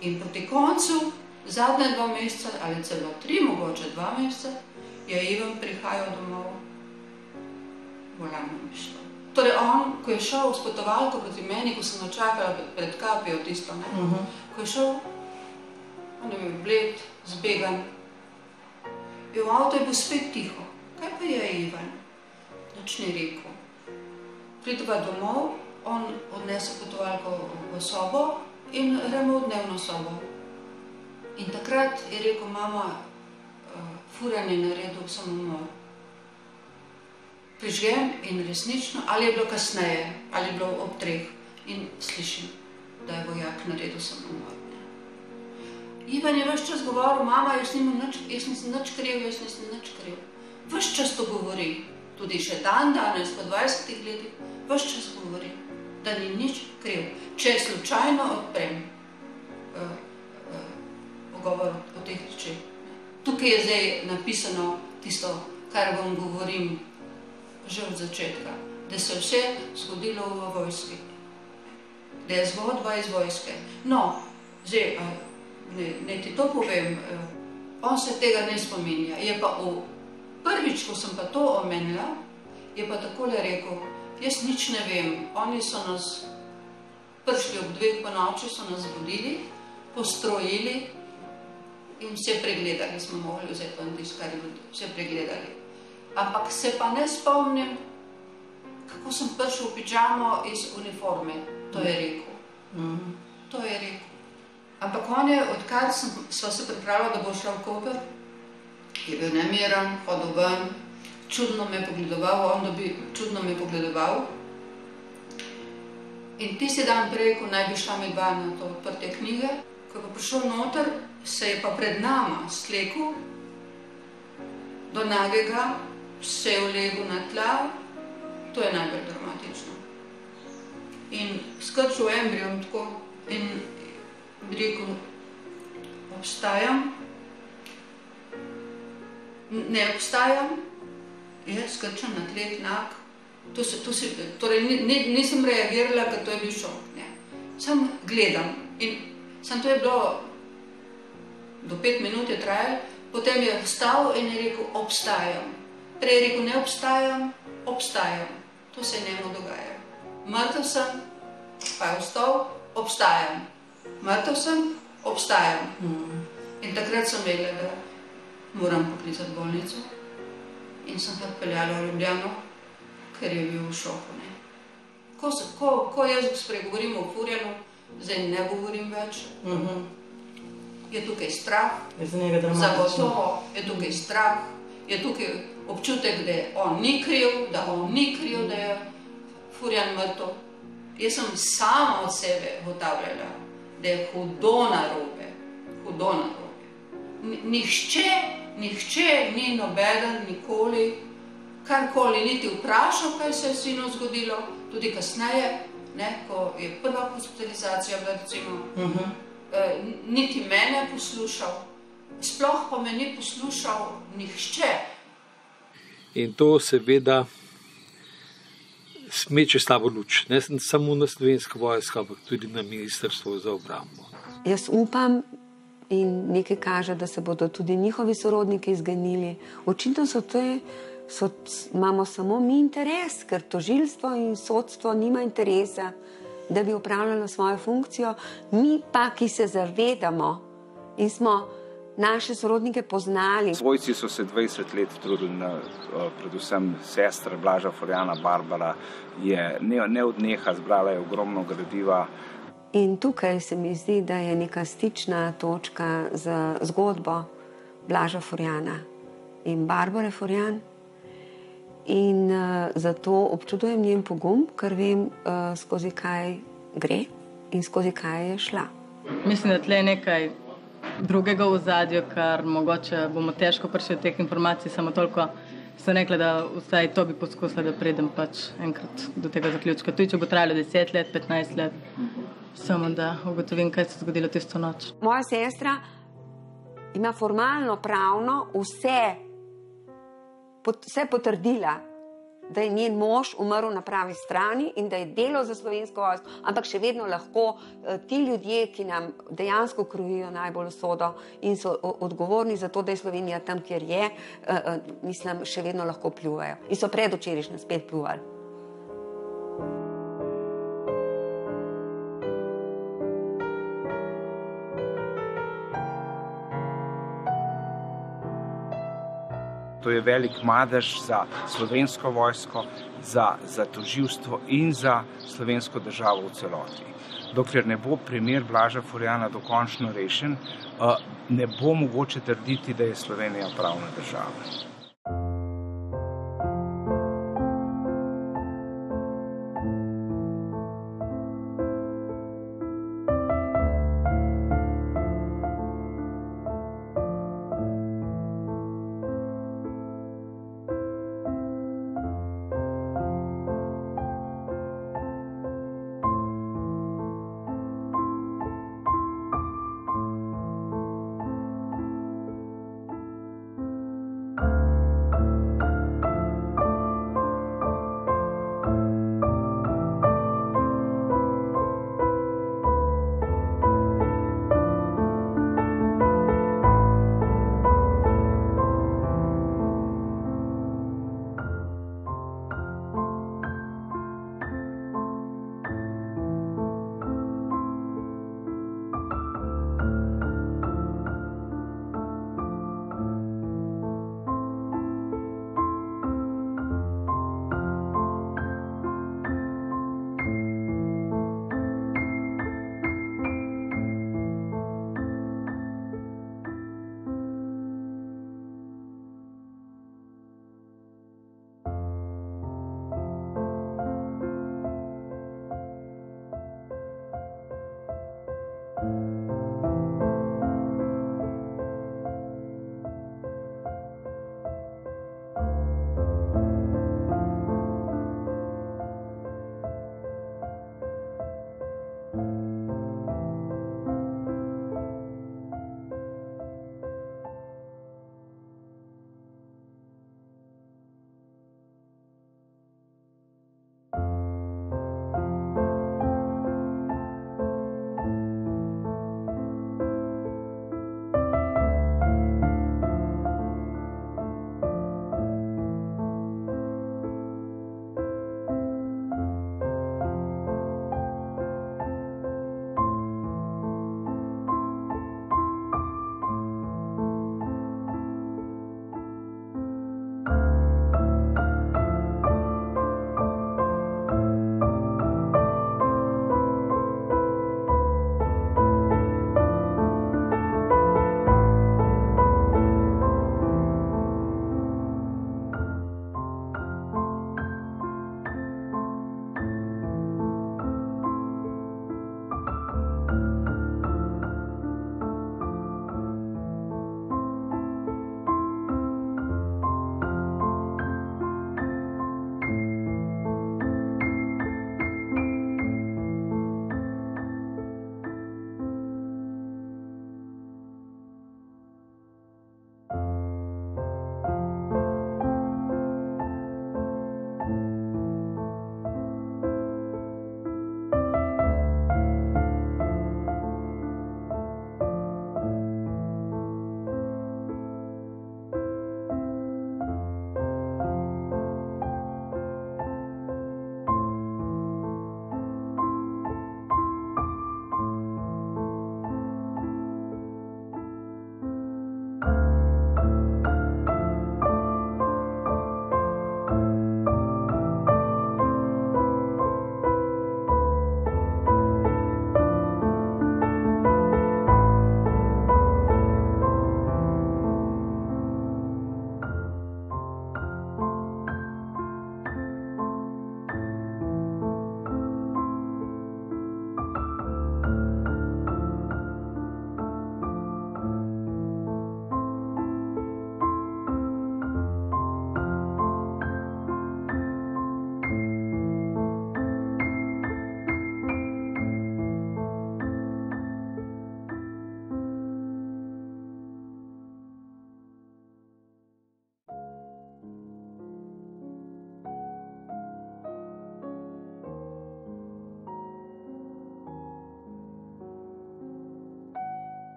In proti koncu, zadnje 2 meseca, ali celo 3, mogoče 2 meseca, je Ivan prihajal domov. Bolan mi šlo. Torej on, ko je šel s potovalko proti meni, ko sem očakala pred kapijo tisto, ko je šel, on je bil bled, zbegan, in v avto je bil spet tiho. Kaj pa je Ivan? Nič ni rekel. Prideva domov, on odnese potovalko v sobo in gremo v dnevno sobo. In takrat je rekel, mama, Furjan je naredil samomor. Prižgem in resnično, ali je bilo kasneje, ali je bilo ob 3 in slišim, da je vojak naredil samomor. Ivan je ves čas govoril, mama, jaz nisem nič kriv. Ves čas to govori, tudi še danes, po 20 letih, ves čas govori, da ni nič kriv. Če slučajno odprem pogovor o teh rečeh. Tukaj je zdaj napisano tisto, kar vam govorim že od začetka, da se vse zgodilo v vojski, da je zgodba iz vojske. No, zdaj, ne ti to povem, on se tega ne spominja. Je pa prvič, ko sem pa to omenila, je pa takole rekel, jaz nič ne vem, oni so nas prišli ob 2 po noči, so nas zbudili, postrojili in vse pregledali, smo mogli vzeti pa tiskari, vse pregledali. Ampak se pa ne spomnim, kako sem prišel v pižamo iz uniforme. To je rekel. To je rekel. Ampak on je, odkar sva se pripravila, da bo šla v Koper, je bil nemiren, hodil ven, čudno me pogledoval, čudno me pogledoval. In tisti dan prej, ko naj bi šla midva na to odprtje knjige, ko je pa prišel noter, se je pa pred nama slekel do nagega, se je ulegel na tla, to je najbolj dramatično. In skrčil embrion tako in bi rekel, obstajam, ne obstajam, je skrčen na tleh nag. Torej nisem reagirala, ker to je bil šok. Sam gledam in sam to je bilo, do 5 minut je trajalo, potem je vstal in je rekel, obstajam. Prej je rekel, ne obstajam, obstajam. To se je njemu dogaja. Mrtev sem, pa je vstal, obstajam. Mrtev sem, obstajam. In takrat sem vedela, da moram poklicati bolnico. in sem ga peljala v Ljubljano, ker je bil v šoku. Ne. Ko jaz spregovorim o Furjanu, zdaj ne govorim več, je tukaj strah, zagotovo je tukaj strah, je tukaj občutek, da on ni kriv, da je Furjan mrtev. Jaz sem sama od sebe ugotavljala, da je hudo narobe. Nihče ni nobeden nikoli karkoli niti vprašal, kaj se je sinu zgodilo, tudi kasneje, ko je prva hospitalizacija bila, recimo, niti mene poslušal, sploh pa me ni poslušal nihče. In to seveda smeče slabo luč, ne samo na Slovensko vojsko, ampak tudi na Ministrstvo za obrambo. Jaz upam in nekaj kaže, da se bodo tudi njihovi sorodniki izganili. Očitno imamo samo mi interes, ker tožilstvo in sodstvo nima interesa, da bi upravljalo svojo funkcijo. Mi pa, ki se zavedamo in smo naše sorodnike poznali. Svojci so se 20 let trudili, predvsem sestra Blaža Furjana, Barbara, je ne odneha, zbrala je ogromno gradiva. In tukaj se mi zdi, da je neka stična točka za zgodbo Blaža Furjana in Barbare Furjan. In zato občudujem njen pogum, ker vem, skozi kaj gre in skozi kaj je šla. Mislim, da tle je nekaj drugega v ozadju, kar mogoče bomo težko prišli do teh informacij, samo toliko sem rekla, da vsaj to bi poskusila, da pridem pač enkrat do tega zaključka. Tudi če bo trajalo 10 let, 15 let, samo da ugotovim, kaj se je zgodilo tisto noč. Moja sestra ima formalno, pravno vse potrdila, da je njen mož umrl na pravi strani in da je delal za Slovensko vojsko, ampak še vedno lahko ti ljudje, ki nam dejansko krojijo najbolj usodo in so odgovorni za to, da je Slovenija tam, kjer je, mislim, še vedno lahko pljuvajo. In so predvčerajšnjem spet pljuvali. To je velik madež za Slovensko vojsko, za tožilstvo in za slovensko državo v celoti. Dokler ne bo primer Blaža Furjana dokončno rešen, ne bo mogoče trditi, da je Slovenija pravna država.